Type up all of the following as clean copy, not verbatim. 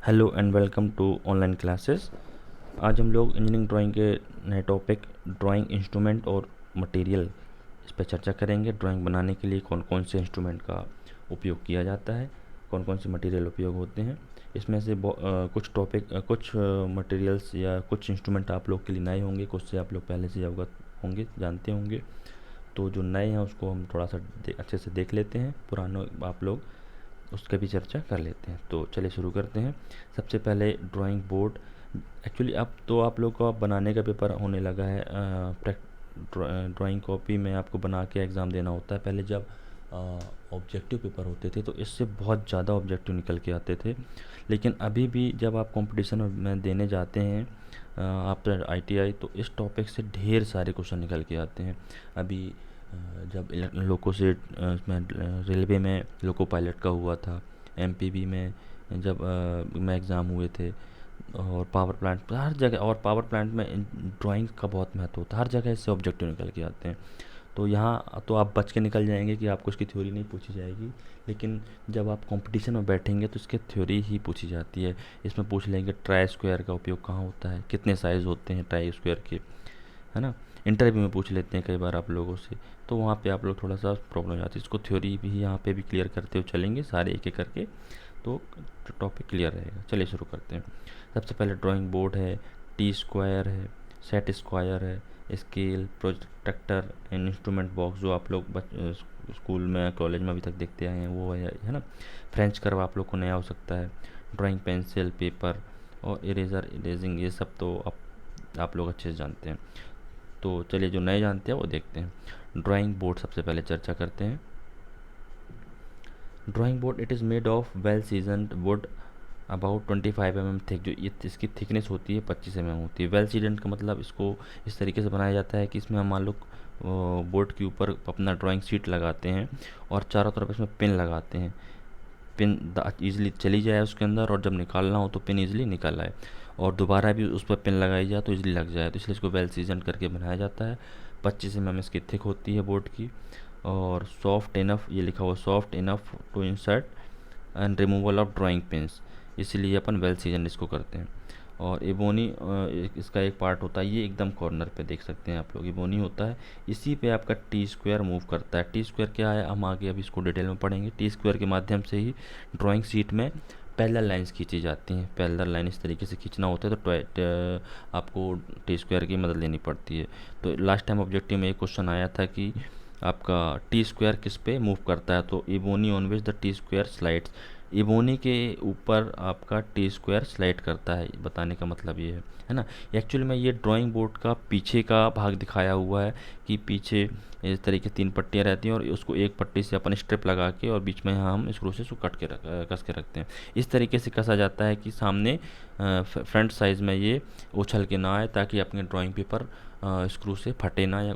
Hello and welcome to online classes. आज हम लोग इंजीनियरिंग ड्राइंग के नए टॉपिक ड्राइंग इंस्ट्रूमेंट और मटेरियल इस पर चर्चा करेंगे। ड्राइंग बनाने के लिए कौन कौन से इंस्ट्रूमेंट का उपयोग किया जाता है, कौन कौन से मटेरियल उपयोग होते हैं। इसमें से कुछ टॉपिक कुछ मटेरियल्स या कुछ इंस्ट्रूमेंट आप लोग के लिए नए होंगे, कुछ से आप लोग पहले से अवगत होंगे, जानते होंगे। तो जो नए हैं उसको हम थोड़ा सा अच्छे से देख लेते हैं, पुराने आप लोग उसका भी चर्चा कर लेते हैं। तो चलिए शुरू करते हैं। सबसे पहले ड्राइंग बोर्ड। एक्चुअली अब तो आप लोग का बनाने का पेपर होने लगा है। ड्राइंग कॉपी में आपको बना के एग्ज़ाम देना होता है। पहले जब ऑब्जेक्टिव पेपर होते थे तो इससे बहुत ज़्यादा ऑब्जेक्टिव निकल के आते थे, लेकिन अभी भी जब आप कंपटीशन में देने जाते हैं आफ्टर आईटीआई तो इस टॉपिक से ढेर सारे क्वेश्चन निकल के आते हैं। अभी जब लोको से इसमें रेलवे में लोको पायलट का हुआ था, एमपीबी में जब में एग्ज़ाम हुए थे, और पावर प्लांट हर जगह, और पावर प्लांट में ड्राइंग का बहुत महत्व होता है। हर जगह इससे ऑब्जेक्टिव निकल के आते हैं। तो यहाँ तो आप बच के निकल जाएंगे कि आपको इसकी थ्योरी नहीं पूछी जाएगी, लेकिन जब आप कंपटीशन में बैठेंगे तो इसकी थ्योरी ही पूछी जाती है। इसमें पूछ लेंगे ट्राई स्क्वायर का उपयोग कहाँ होता है, कितने साइज़ होते हैं ट्राई स्क्वायर के, है ना। इंटरव्यू में पूछ लेते हैं कई बार आप लोगों से, तो वहाँ पे आप लोग थोड़ा सा प्रॉब्लम हो जाती है। इसको थ्योरी भी यहाँ पे भी क्लियर करते हुए चलेंगे सारे एक एक करके, तो टॉपिक क्लियर रहेगा। चलिए शुरू करते हैं। सबसे पहले ड्राइंग बोर्ड है, टी स्क्वायर है, सेट स्क्वायर है, scale, projector and instrument box जो आप लोग स्कूल में कॉलेज में अभी तक देखते आए हैं वो है ना। फ्रेंच कर्व आप लोग को नया हो सकता है। ड्राइंग पेंसिल, पेपर और इरेजर, इरेजिंग, ये सब तो आप लोग अच्छे से जानते हैं। तो चलिए जो नए जानते हैं वो देखते हैं। ड्राइंग बोर्ड सबसे पहले चर्चा करते हैं। Drawing board it is made of well seasoned would about 25 mm thick. जो ये इसकी थिकनेस होती है 25 mm होती है। वेल सीजनड का मतलब इसको इस तरीके से बनाया जाता है कि इसमें हम मान लो बोर्ड के ऊपर अपना ड्राइंग शीट लगाते हैं और चारों तरफ इसमें पिन लगाते हैं। पिन ईजिली चली जाए उसके अंदर, और जब निकालना हो तो पिन ईजिली निकल आए, और दोबारा भी उस पर पिन लगाई जाए तो ईजिली लग जाए। तो इसलिए इसको वेल सीजन करके बनाया जाता है। 25 mm इसकी थिक होती है बोर्ड की, और सॉफ्ट इनफ, ये लिखा हुआ soft enough to insert and removal of drawing pins, इसीलिए अपन वेल सीजन इसको करते हैं। और इबोनी इसका एक पार्ट होता है, ये एकदम कॉर्नर पे देख सकते हैं आप लोग, इबोनी होता है। इसी पे आपका टी स्क्वायर मूव करता है। टी स्क्वायर क्या है हम आगे अभी इसको डिटेल में पढ़ेंगे। टी स्क्वायर के माध्यम से ही ड्राइंग शीट में पैरेलल लाइंस खींची जाती हैं। पैरेलल लाइन इस तरीके से खींचना होता है तो आपको टी स्क्वायर की मदद लेनी पड़ती है। तो लास्ट टाइम ऑब्जेक्टिव में एक क्वेश्चन आया था कि आपका टी स्क्वायर किस पे मूव करता है, तो ebony on which the T square slides, ebony के ऊपर आपका टी स्क्वायर स्लाइड करता है, बताने का मतलब ये है ना। एक्चुअली में ये ड्राइंग बोर्ड का पीछे का भाग दिखाया हुआ है कि पीछे इस तरीके 3 पट्टियाँ रहती हैं, और उसको एक पट्टी से अपन स्ट्रिप लगा के और बीच में हम स्क्रू से उसको कस के रखते हैं। इस तरीके से कसा जाता है कि सामने फ्रंट साइज़ में ये उछल के ना आए, ताकि अपने ड्राइंग पेपर स्क्रू से फटे ना, या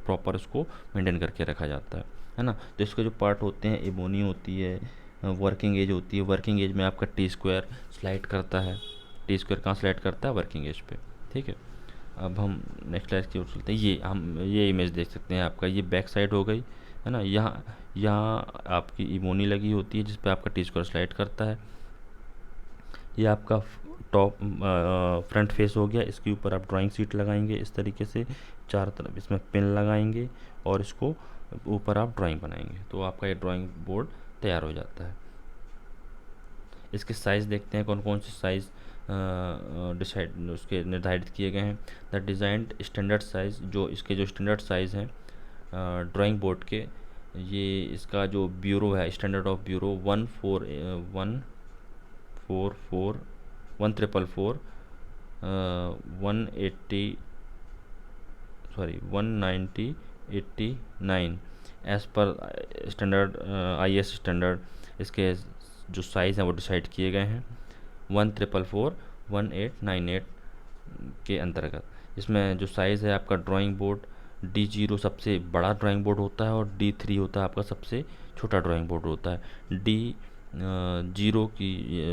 प्रॉपर उसको मेंटेन करके रखा जाता है ना। तो इसके जो पार्ट होते हैं, इबोनी होती है, वर्किंग एज होती है। वर्किंग एज में आपका टी स्क्वायर स्लाइड करता है। टी स्क्वायर कहाँ स्लाइड करता है, वर्किंग एज पे, ठीक है। अब हम नेक्स्ट स्लाइड की ओर चलते हैं। ये इमेज देख सकते हैं आपका, ये बैक साइड हो गई, है ना। यहाँ यहाँ आपकी इबोनी लगी होती है जिस पे आपका टी स्क्वायर स्लाइड करता है। ये आपका टॉप फ्रंट फेस हो गया। इसके ऊपर आप ड्राइंग शीट लगाएंगे इस तरीके से, चारों तरफ इसमें पिन लगाएंगे और इसको ऊपर आप ड्राइंग बनाएंगे, तो आपका ये ड्राइंग बोर्ड तैयार हो जाता है। इसके साइज़ देखते हैं कौन कौन से साइज़ डिसाइड उसके निर्धारित किए गए हैं। द डिज़ाइंड स्टैंडर्ड साइज़, जो इसके जो स्टैंडर्ड साइज़ हैं ड्राइंग बोर्ड के, ये इसका जो ब्यूरो है, standard of bureau 144 180 sorry 190/89 as per standard IS standard. इसके जो साइज़ हैं वो डिसाइड किए गए हैं 144/1898 के अंतर्गत। इसमें जो साइज़ है आपका ड्राइंग बोर्ड D0 सबसे बड़ा ड्राइंग बोर्ड होता है, और D3 होता है आपका सबसे छोटा ड्राइंग बोर्ड होता है।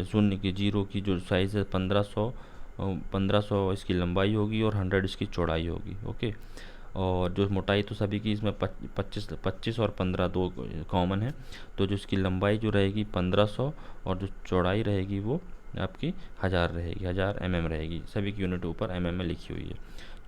शून्य की जीरो की जो साइज़ है 1500 इसकी लंबाई होगी, और 100 इसकी चौड़ाई होगी, ओके। और जो मोटाई तो सभी की इसमें 25 और 15 दो कॉमन है। तो जो इसकी लंबाई जो रहेगी 1500, और जो चौड़ाई रहेगी वो आपकी 1000 रहेगी, 1000 mm रहेगी। सभी की यूनिट ऊपर mm में लिखी हुई है।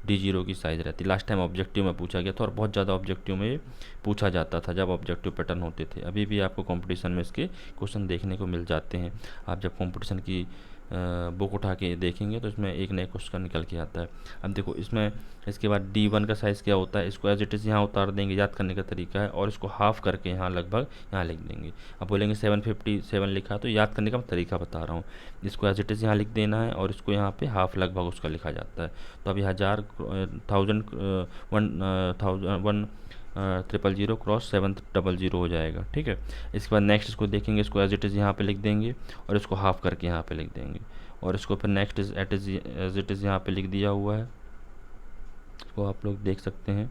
D0 की साइज़ रहती है। लास्ट टाइम ऑब्जेक्टिव में पूछा गया था और बहुत ज़्यादा ऑब्जेक्टिव में पूछा जाता था जब ऑब्जेक्टिव पैटर्न होते थे। अभी भी आपको कंपटीशन में इसके क्वेश्चन देखने को मिल जाते हैं। आप जब कंपटीशन की बुक उठा के देखेंगे तो इसमें एक नया क्वेश्चन निकल के आता है। अब देखो इसमें इसके बाद D1 का साइज़ क्या होता है, इसको एज इट इज़ यहाँ उतार देंगे, याद करने का तरीका है, और इसको हाफ करके यहाँ लगभग यहाँ लिख देंगे। अब बोलेंगे 757 लिखा, तो याद करने का मैं तरीका बता रहा हूँ। इसको एज इट इज़ यहाँ लिख देना है और इसको यहाँ पे हाफ लगभग उसका लिखा जाता है। तो अभी 1000 थाउजेंड 1000 क्रॉस 700 हो जाएगा, ठीक है। इसके बाद नेक्स्ट इसको देखेंगे, इसको एज इट इज़ यहाँ पे लिख देंगे और इसको हाफ करके यहाँ पे लिख देंगे, और इसको फिर नेक्स्ट एज इट इज़ यहाँ पे लिख दिया हुआ है। इसको आप लोग देख सकते हैं।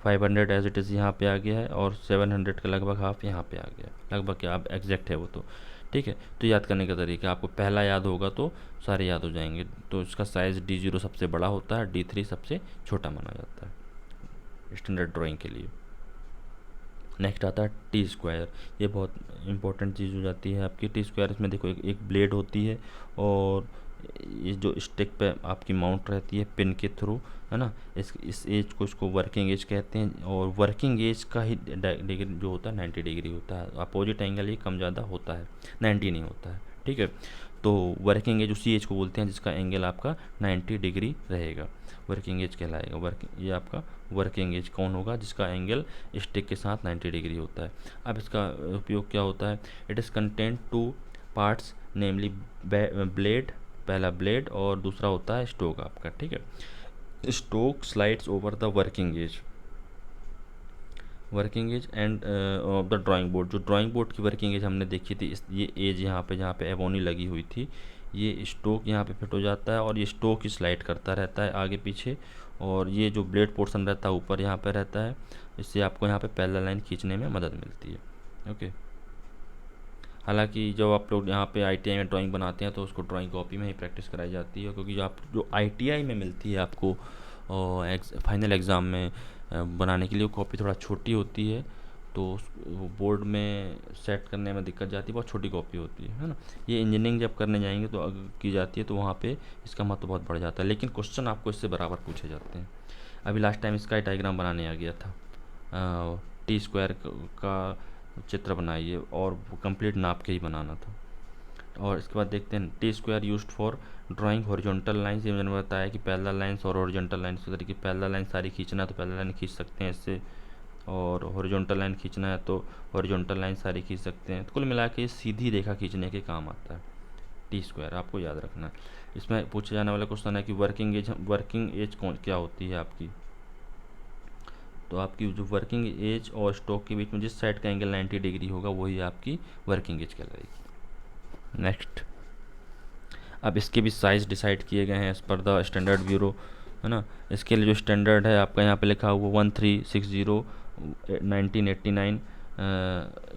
500 एज इट इज़ यहाँ पे आ गया है और 700 का लगभग हाफ यहाँ पे आ गया है। लगभग क्या, आप एग्जैक्ट है वो तो, ठीक है। तो याद करने का तरीका, आपको पहला याद होगा तो सारे याद हो जाएंगे। तो इसका साइज़ D0 सबसे बड़ा होता है, D3 सबसे छोटा माना जाता है स्टैंडर्ड ड्राइंग के लिए। नेक्स्ट आता है टी स्क्वायर। ये बहुत इंपॉर्टेंट चीज़ हो जाती है आपकी। टी स्क्वायर, इसमें देखो एक ब्लेड होती है और ये जो स्टिक पे आपकी माउंट रहती है पिन के थ्रू, है ना। इस एज को, इसको वर्किंग एज कहते हैं, और वर्किंग एज का ही डिग्री जो होता है 90 डिग्री होता है। अपोजिट एंगल ही कम ज़्यादा होता है, 90 नहीं होता है, ठीक है। तो वर्किंग एज उसी एज को बोलते हैं जिसका एंगल आपका 90 डिग्री रहेगा, वर्किंग एज कहलाएगा। ये आपका वर्किंग एज कौन होगा, जिसका एंगल स्टिक के साथ 90 डिग्री होता है। अब इसका उपयोग क्या होता है, it is content two parts namely blade, पहला ब्लेड और दूसरा होता है स्टोक आपका, ठीक है। Stock slides over the working edge and of the drawing board. जो ड्राइंग बोर्ड की वर्किंग एज हमने देखी थी, ये एज यहाँ पे जहाँ पे एबोनी लगी हुई थी, ये स्टोक यहाँ पे फिट हो जाता है और ये स्टोक ही स्लाइड करता रहता है आगे पीछे, और ये जो ब्लेड पोर्शन रहता है ऊपर यहाँ पे रहता है। इससे आपको यहाँ पे पैरेलल लाइन खींचने में मदद मिलती है, ओके। हालांकि जब आप लोग यहाँ पे ITI में ड्राइंग बनाते हैं तो उसको ड्राइंग कॉपी में ही प्रैक्टिस कराई जाती है, क्योंकि जो ITI में मिलती है आपको फाइनल एग्ज़ाम में बनाने के लिए, वो कॉपी थोड़ा छोटी होती है, तो बोर्ड में सेट करने में दिक्कत जाती है, बहुत छोटी कॉपी होती है ना। ये इंजीनियरिंग जब करने जाएंगे तो की जाती है, तो वहाँ पे इसका महत्व बहुत बढ़ जाता है, लेकिन क्वेश्चन आपको इससे बराबर पूछे जाते हैं। अभी लास्ट टाइम इसका डायग्राम बनाने आ गया था, टी स्क्वायर का चित्र बनाइए और कंप्लीट नाप के ही बनाना था। और इसके बाद देखते हैं T square used for drawing horizontal lines. ये मैंने बताया कि पैरेलल लाइंस और हॉरिजॉन्टल लाइंस, इस तरीके पैरेलल लाइन सारी खींचना है तो पैरेलल लाइन खींच सकते हैं इससे, और हॉरिजॉन्टल लाइन खींचना है तो हॉरिजॉन्टल लाइन सारी खींच सकते हैं। तो कुल मिला के सीधी रेखा खींचने के काम आता है टी स्क्वायर, आपको याद रखना है। इसमें पूछे जाने वाला क्वेश्चन है कि वर्किंग एज कौन क्या होती है आपकी। तो आपकी जो वर्किंग एज और स्टोक के बीच में जिस साइड का एंगल 90 डिग्री होगा वही आपकी वर्किंग एज कहलाएगी। नेक्स्ट, अब इसके भी साइज़ डिसाइड किए गए हैं as per the standard bureau, है ना। इसके लिए जो स्टैंडर्ड है आपका यहाँ पे लिखा हुआ 1360 1989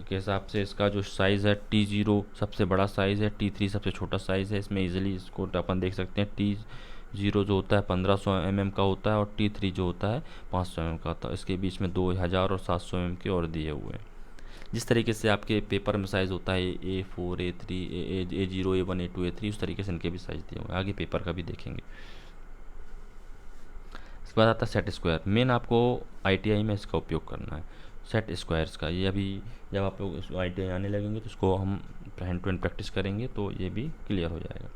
के हिसाब से इसका जो साइज़ है T0 सबसे बड़ा साइज़ है, T3 सबसे छोटा साइज़ है। इसमें इजीली इसको अपन देख सकते हैं, T0 जो होता है 1500 mm का होता है और T3 जो होता है 500 mm का होता है। इसके बीच में 2000 और 700 mm के और दिए हुए हैं। जिस तरीके से आपके पेपर में साइज़ होता है A4 A3 A0 A1 A2 A3, उस तरीके से इनके भी साइज़ दिए हुए हैं। आगे पेपर का भी देखेंगे। इसके बाद आता है सेट स्क्वायर। मेन आपको ITI में इसका उपयोग करना है, सेट स्क्वायर्स का। ये अभी जब आप लोग ITI आने लगेंगे तो इसको हम हैंड टू हैंड प्रैक्टिस करेंगे तो ये भी क्लियर हो जाएगा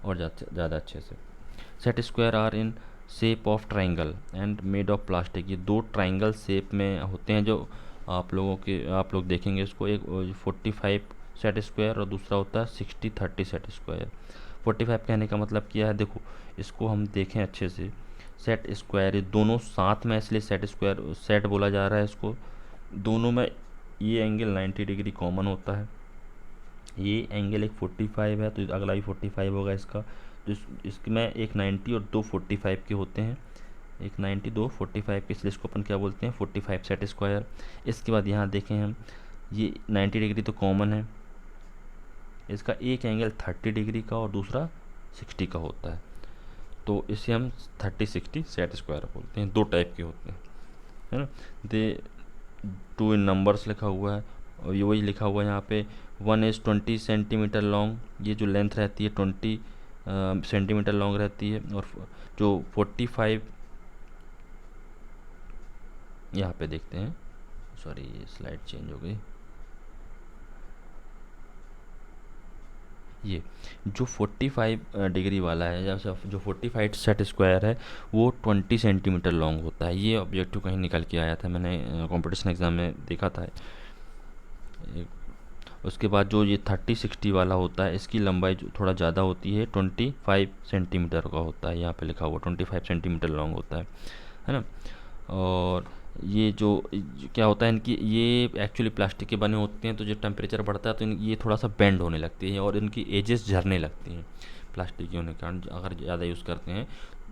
और ज़्यादा अच्छे से। Set square are in shape of triangle and made of plastic. ये दो ट्राइंगल शेप में होते हैं जो आप लोग देखेंगे इसको। एक 45 सेट स्क्वायर और दूसरा होता है 60-30 सेट स्क्वायर। 45 कहने का मतलब क्या है, देखो इसको हम देखें अच्छे से। सेट स्क्वायर, ये दोनों साथ में इसलिए सेट स्क्वायर सेट बोला जा रहा है इसको। दोनों में ये एंगल 90 डिग्री कॉमन होता है। ये एंगल एक 45 है तो अगला भी 45 होगा इसका। तो इसमें एक 90 और दो 45 के होते हैं, एक 90 दो 45 के, इसलिए इसको अपन क्या बोलते हैं 45 सेट स्क्वायर। इसके बाद यहाँ देखें हम, ये 90 डिग्री तो कॉमन है, इसका एक एंगल 30 डिग्री का और दूसरा 60 का होता है, तो इसे हम 30-60 सेट स्क्वायर बोलते हैं। दो टाइप के होते हैं, है ना। दे 2 इन नंबर्स लिखा हुआ है और ये वही लिखा हुआ है यहाँ पे वन इज़ 20 सेंटीमीटर लॉन्ग, ये जो लेंथ रहती है 20 सेंटीमीटर लॉन्ग रहती है। और जो 45, यहाँ पे देखते हैं, सॉरी ये स्लाइड चेंज हो गई, ये जो 45 डिग्री वाला है, या जो 45 सेट स्क्वायर है, वो 20 सेंटीमीटर लॉन्ग होता है। ये ऑब्जेक्टिव कहीं निकल के आया था, मैंने कंपटीशन एग्ज़ाम में देखा था। उसके बाद जो ये 30-60 वाला होता है, इसकी लंबाई जो थोड़ा ज़्यादा होती है, 25 सेंटीमीटर का होता है, यहाँ पे लिखा हुआ 25 सेंटीमीटर लॉन्ग होता है ना। और ये जो क्या होता है, इनकी ये एक्चुअली प्लास्टिक के बने होते हैं, तो जो टेम्परेचर बढ़ता है तो ये थोड़ा सा बेंड होने लगती है और इनकी एजेस झरने लगती हैं। प्लास्टिक के होने के कारण अगर ज़्यादा यूज़ करते हैं,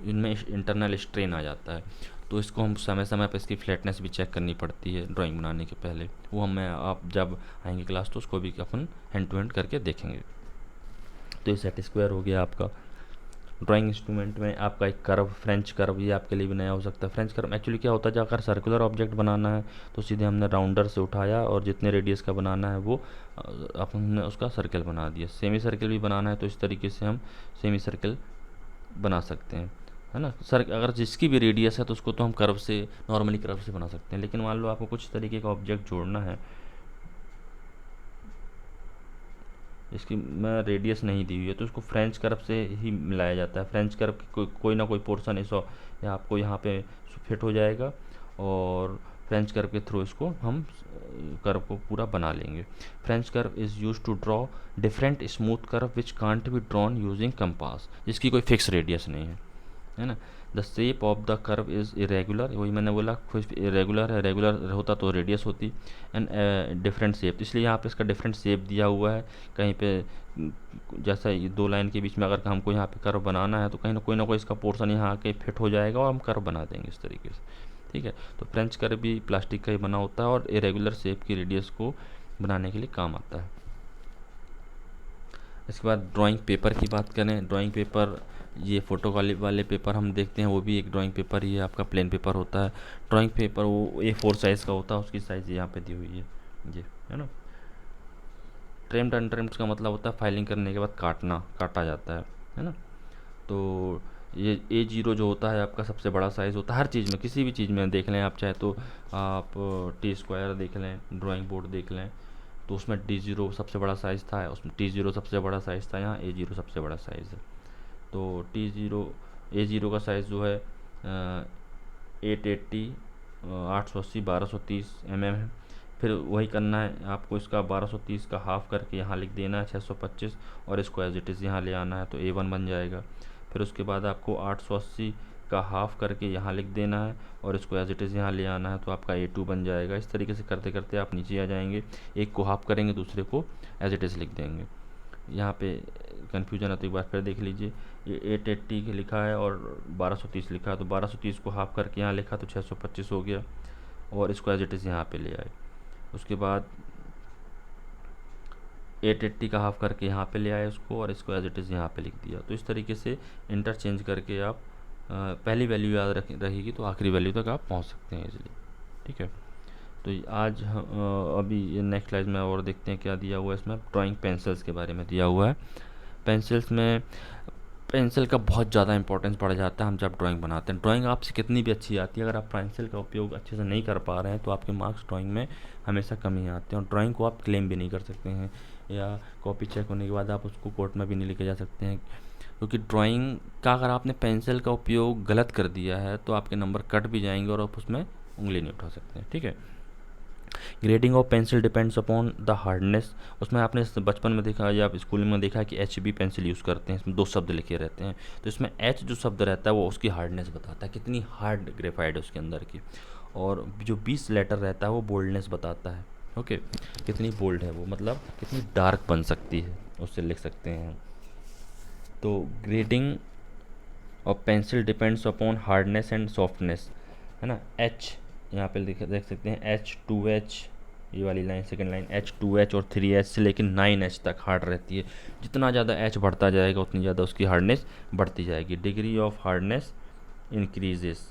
इनमें इंटरनल स्ट्रेन आ जाता है। तो इसको हम समय समय पर इसकी फ्लैटनेस भी चेक करनी पड़ती है ड्राइंग बनाने के पहले। वो हमें आप जब आएंगे क्लास तो उसको भी अपन हैंड टू हैंड करके देखेंगे। तो ये सेट स्क्वायर हो गया आपका। ड्राइंग इंस्ट्रूमेंट में आपका एक कर्व, फ्रेंच कर्व, ये आपके लिए भी नया हो सकता है। फ्रेंच कर्व एक्चुअली क्या होता है, जब अगर सर्कुलर ऑब्जेक्ट बनाना है तो सीधे हमने राउंडर से उठाया और जितने रेडियस का बनाना है वो हमने उसका सर्कल बना दिया। सेमी सर्कल भी बनाना है तो इस तरीके से हम सेमी सर्कल बना सकते हैं, है ना। सर अगर जिसकी भी रेडियस है तो उसको तो हम कर्व से, नॉर्मली कर्व से बना सकते हैं। लेकिन मान लो आपको कुछ तरीके का ऑब्जेक्ट जोड़ना है, इसकी मैं रेडियस नहीं दी हुई है, तो उसको फ्रेंच कर्व से ही मिलाया जाता है। फ्रेंच कर्व की कोई ना कोई पोर्शन इस या आपको यहाँ पे फिट हो जाएगा और फ्रेंच कर्व के थ्रू इसको हम कर्व को पूरा बना लेंगे। French curve is use to draw different smooth curve which can't be drawn using compass, जिसकी कोई फिक्स रेडियस नहीं है ना। The shape of the curve is irregular, वही मैंने बोला कुछ इरेगुलर है, रेगुलर होता तो रेडियस होती, एंड डिफरेंट शेप, इसलिए यहाँ पे इसका डिफरेंट शेप दिया हुआ है। कहीं पे जैसा ये दो लाइन के बीच में अगर हमको यहाँ पे कर्व बनाना है तो कहीं ना कोई इसका पोर्शन यहाँ आके फिट हो जाएगा और हम कर्व बना देंगे इस तरीके से, ठीक है। तो फ्रेंच कर्व भी प्लास्टिक का ही बना होता है और इरेगुलर शेप की रेडियस को बनाने के लिए काम आता है। इसके बाद ड्राइंग पेपर की बात करें, ड्राइंग पेपर, ये फ़ोटो वाले पेपर हम देखते हैं, वो भी एक ड्राइंग पेपर ही है, आपका प्लेन पेपर होता है। ड्राइंग पेपर वो A4 साइज़ का होता है, उसकी साइज़ यहाँ पे दी हुई है ये, है ना। ट्रिम्ड अनट्रिम्ड का मतलब होता है फाइलिंग करने के बाद काटा जाता है ना। तो ये A0 जो होता है आपका सबसे बड़ा साइज़ होता है हर चीज़ में, किसी भी चीज़ में देख लें आप, चाहे तो आप T² देख लें, ड्राइंग बोर्ड देख लें, तो उसमें D0 सबसे बड़ा साइज़ था, उसमें T0 सबसे बड़ा साइज़ था, यहाँ A0 सबसे बड़ा साइज़ है। तो T0 A0 का साइज़ जो है 880 880 1230 mm है। फिर वही करना है आपको, इसका 1230 का हाफ़ करके यहाँ लिख देना है 625, और इसको एज इट इज़ यहाँ ले आना है तो A1 बन जाएगा। फिर उसके बाद आपको 880 का हाफ़ करके यहाँ लिख देना है और इसको एज इट इज़ यहाँ ले आना है तो आपका A2 बन जाएगा। इस तरीके से करते करते आप नीचे आ जाएंगे, एक को हाफ़ करेंगे दूसरे को एज इट इज़ लिख देंगे। यहाँ पे कन्फ्यूजन है तो एक बार फिर देख लीजिए, ये 880 के लिखा है और 1230 लिखा है, तो 1230 को हाफ़ करके यहाँ लिखा तो 625 हो गया और इसको एज इट इज़ यहाँ पे ले आए। उसके बाद 880 का हाफ़ करके यहाँ पे ले आए उसको और इसको एज इट इज़ यहाँ पे लिख दिया। तो इस तरीके से इंटरचेंज करके आप पहली वैल्यू याद रहेगी तो आखिरी वैल्यू तक आप पहुँच सकते हैं इजीली, ठीक है। तो आज अभी ये नेक्स्ट स्लाइड में और देखते हैं क्या दिया हुआ है इसमें। ड्राइंग पेंसिल्स के बारे में दिया हुआ है। पेंसिल्स में पेंसिल का बहुत ज़्यादा इंपॉर्टेंस बढ़ जाता है हम जब ड्राइंग बनाते हैं। ड्राइंग आपसे कितनी भी अच्छी आती है, अगर आप पेंसिल का उपयोग अच्छे से नहीं कर पा रहे हैं तो आपके मार्क्स ड्राइंग में हमेशा कम ही आते हैं और ड्राइंग को आप क्लेम भी नहीं कर सकते हैं, या कॉपी चेक होने के बाद आप उसको कोर्ट में भी नहीं लेके जा सकते हैं, क्योंकि ड्राइंग का अगर आपने पेंसिल का उपयोग गलत कर दिया है तो आपके नंबर कट भी जाएंगे और आप उसमें उंगली नहीं उठा सकते हैं, ठीक है। Grading of pencil depends upon the hardness, उसमें आपने बचपन में देखा या आप स्कूल में देखा कि HB पेंसिल यूज़ करते हैं, इसमें 2 शब्द लिखे रहते हैं, तो इसमें H जो शब्द रहता है वो उसकी हार्डनेस बताता है, कितनी हार्ड ग्रेफाइट है उसके अंदर की, और जो 20 लेटर रहता है वो बोल्डनेस बताता है, ओके, कितनी बोल्ड है वो, मतलब कितनी डार्क बन सकती है, उससे लिख सकते हैं। तो grading of pencil depends upon hardness and softness, है ना। H यहाँ पे देख सकते हैं H2H, ये वाली लाइन सेकंड लाइन, H2H और 3H से लेकिन 9H तक हार्ड रहती है। जितना ज़्यादा H बढ़ता जाएगा उतनी ज़्यादा उसकी हार्डनेस बढ़ती जाएगी। डिग्री ऑफ हार्डनेस इंक्रीजेस,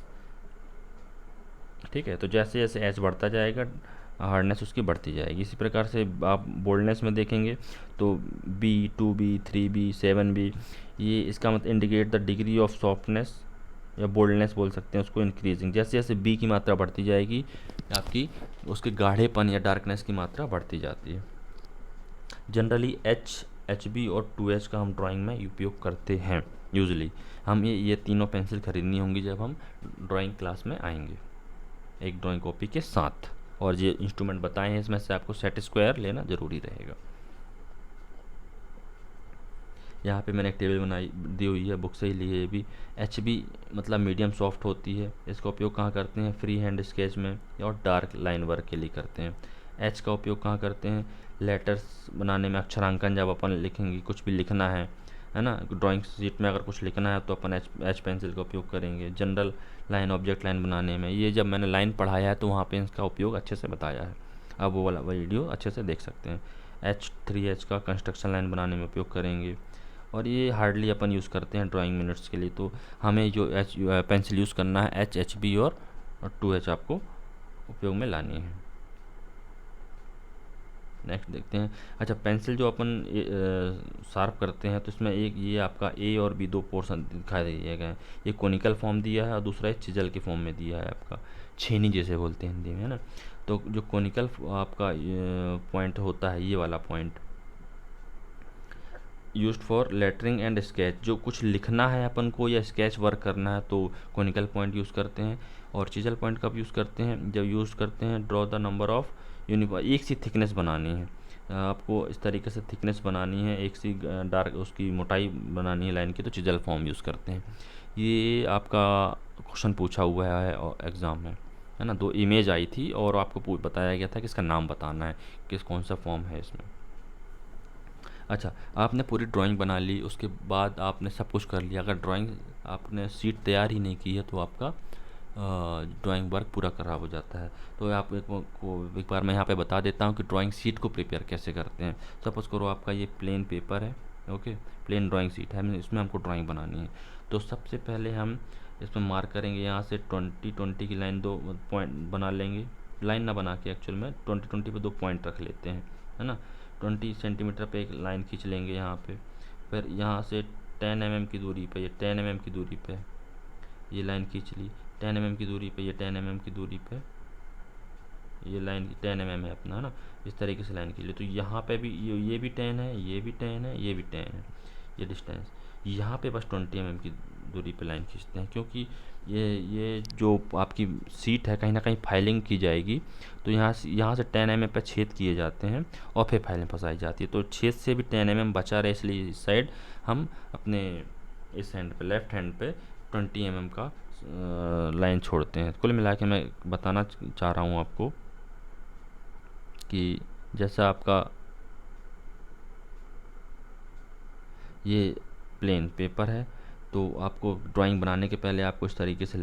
ठीक है। तो जैसे जैसे H बढ़ता जाएगा हार्डनेस उसकी बढ़ती जाएगी। इसी प्रकार से आप बोल्डनेस में देखेंगे तो B 2B 3B 7B, ये इसका मतलब indicate the degree of softness या बोल्डनेस बोल सकते हैं उसको, इंक्रीजिंग। जैसे जैसे बी की मात्रा बढ़ती जाएगी आपकी उसके गाढ़ेपन या डार्कनेस की मात्रा बढ़ती जाती है। जनरली HB और 2H का हम ड्राइंग में उपयोग करते हैं। यूजली हम ये तीनों पेंसिल खरीदनी होंगी जब हम ड्राइंग क्लास में आएंगे एक ड्राइंग कॉपी के साथ। और ये इंस्ट्रूमेंट बताए हैं, इसमें से आपको सेट स्क्वायर लेना ज़रूरी रहेगा। यहाँ पे मैंने एक टेबल बनाई दी हुई है, बुक से ही ली है ये भी। HB मतलब मीडियम सॉफ्ट होती है। इसका उपयोग कहाँ करते हैं? फ्री हैंड स्केच में और डार्क लाइन वर्क के लिए करते हैं। H का उपयोग कहाँ करते हैं? लेटर्स बनाने में, अक्षरांकन जब अपन लिखेंगे, कुछ भी लिखना है ना, ड्राइंग शीट में अगर कुछ लिखना है तो अपन एच पेंसिल का उपयोग करेंगे। जनरल लाइन, ऑब्जेक्ट लाइन बनाने में, ये जब मैंने लाइन पढ़ाया है तो वहाँ पे इसका उपयोग अच्छे से बताया है, आप वो वाला वीडियो अच्छे से देख सकते हैं। H3H का कंस्ट्रक्शन लाइन बनाने में उपयोग करेंगे। और ये हार्डली अपन यूज़ करते हैं ड्राइंग मिनट्स के लिए, तो हमें जो पेंसिल यूज़ करना है HB और 2H आपको उपयोग में लानी है। नेक्स्ट देखते हैं। अच्छा, पेंसिल जो अपन शार्प करते हैं तो इसमें एक ये आपका A और B दो पोर्शन दिखाई दिए गए हैं। ये कोनिकल फॉर्म दिया है और दूसरा एक चिजल के फॉर्म में दिया है, आपका छेनी जैसे बोलते हैं हिंदी में, है ना। तो जो कोनिकल आपका पॉइंट होता है, ये वाला point used for lettering and sketch, जो कुछ लिखना है अपन को या स्केच वर्क करना है तो कोनिकल पॉइंट यूज़ करते हैं। और चिजल पॉइंट कब यूज़ करते हैं? जब यूज़ करते हैं draw the number of uniform, एक सी थिकनेस बनानी है आपको, इस तरीके से थिकनेस बनानी है, एक सी डार्क उसकी मोटाई बनानी है लाइन की, तो चिजल फॉर्म यूज़ करते हैं। ये आपका क्वेश्चन पूछा हुआ है एग्ज़ाम में, है ना। दो इमेज आई थी और आपको बताया गया था कि इसका नाम बताना है, किस कौन सा फॉर्म है इसमें। अच्छा, आपने पूरी ड्राइंग बना ली, उसके बाद आपने सब कुछ कर लिया। अगर ड्राइंग आपने शीट तैयार ही नहीं की है तो आपका ड्राइंग वर्क पूरा ख़राब हो जाता है। तो आप एक बार मैं यहाँ पे बता देता हूँ कि ड्राइंग शीट को प्रिपेयर कैसे करते हैं। सपोज़ करो आपका ये प्लेन पेपर है, ओके, प्लेन ड्राइंग शीट है, इसमें हमको ड्राइंग बनानी है। तो सबसे पहले हम इसमें मार्क करेंगे, यहाँ से 20-20 की लाइन, दो पॉइंट बना लेंगे। लाइन ना बना के एक्चुअल में 20-20 पे दो पॉइंट रख लेते हैं, है ना। 20 सेंटीमीटर पे एक लाइन खींच लेंगे यहाँ पे। फिर यहाँ से 10 mm की दूरी पे, ये 10 mm की दूरी पे ये लाइन खींच ली। 10 mm की दूरी पे, ये 10 mm की दूरी पे ये लाइन 10 mm है अपना, है ना। इस तरीके से लाइन खींच ली। तो यहाँ पे भी ये भी 10 है, ये भी 10 है, ये भी 10 है, ये डिस्टेंस। यहाँ पे बस 20 mm की दूरी पे लाइन खींचते हैं, क्योंकि ये जो आपकी सीट है कहीं ना कहीं फाइलिंग की जाएगी, तो यहाँ से 10 mm पे छेद किए जाते हैं और फिर फाइलिंग फंसाई जाती है। तो छेद से भी 10 mm बचा रहे, इसलिए इस साइड हम अपने इस हैंड पे, लेफ़्ट हैंड पे 20 mm का लाइन छोड़ते हैं। कुल मिला के मैं बताना चाह रहा हूँ आपको कि जैसा आपका ये प्लेन पेपर है, तो आपको ड्राइंग बनाने के पहले आपको इस तरीके से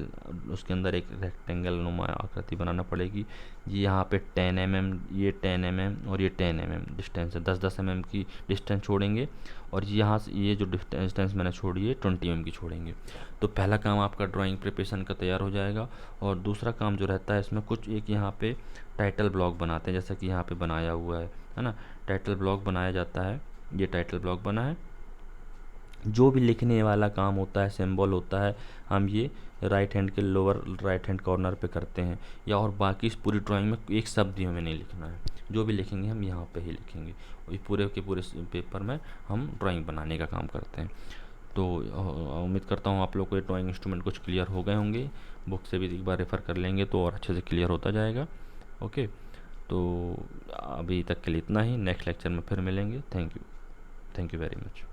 उसके अंदर एक रेक्टेंगल नुमा आकृति बनाना पड़ेगी। ये यहाँ पे 10 mm, ये 10 mm और ये 10 mm डिस्टेंस है, 10-10 mm की डिस्टेंस छोड़ेंगे। और यहाँ से ये जो डिस्टेंस मैंने छोड़ी है 20 mm की छोड़ेंगे। तो पहला काम आपका ड्राइंग प्रिपरेशन का तैयार हो जाएगा। और दूसरा काम जो रहता है इसमें कुछ एक यहाँ पे टाइटल ब्लॉक बनाते हैं, जैसा कि यहाँ पे बनाया हुआ है ना। टाइटल ब्लॉक बनाया जाता है, ये टाइटल ब्लॉक बना है। जो भी लिखने वाला काम होता है, सिंबल होता है, हम ये राइट हैंड के लोअर राइट हैंड कॉर्नर पे करते हैं। या और बाकी इस पूरी ड्राइंग में एक शब्द भी हमें नहीं लिखना है, जो भी लिखेंगे हम यहाँ पे ही लिखेंगे। और पूरे के पूरे पेपर में हम ड्राइंग बनाने का काम करते हैं। तो उम्मीद करता हूँ आप लोग को ये ड्राइंग इंस्ट्रूमेंट कुछ क्लियर हो गए होंगे। बुक से भी एक बार रेफ़र कर लेंगे तो और अच्छे से क्लियर होता जाएगा। ओके, तो अभी तक के लिए इतना ही। नेक्स्ट लेक्चर में फिर मिलेंगे। Thank you very much.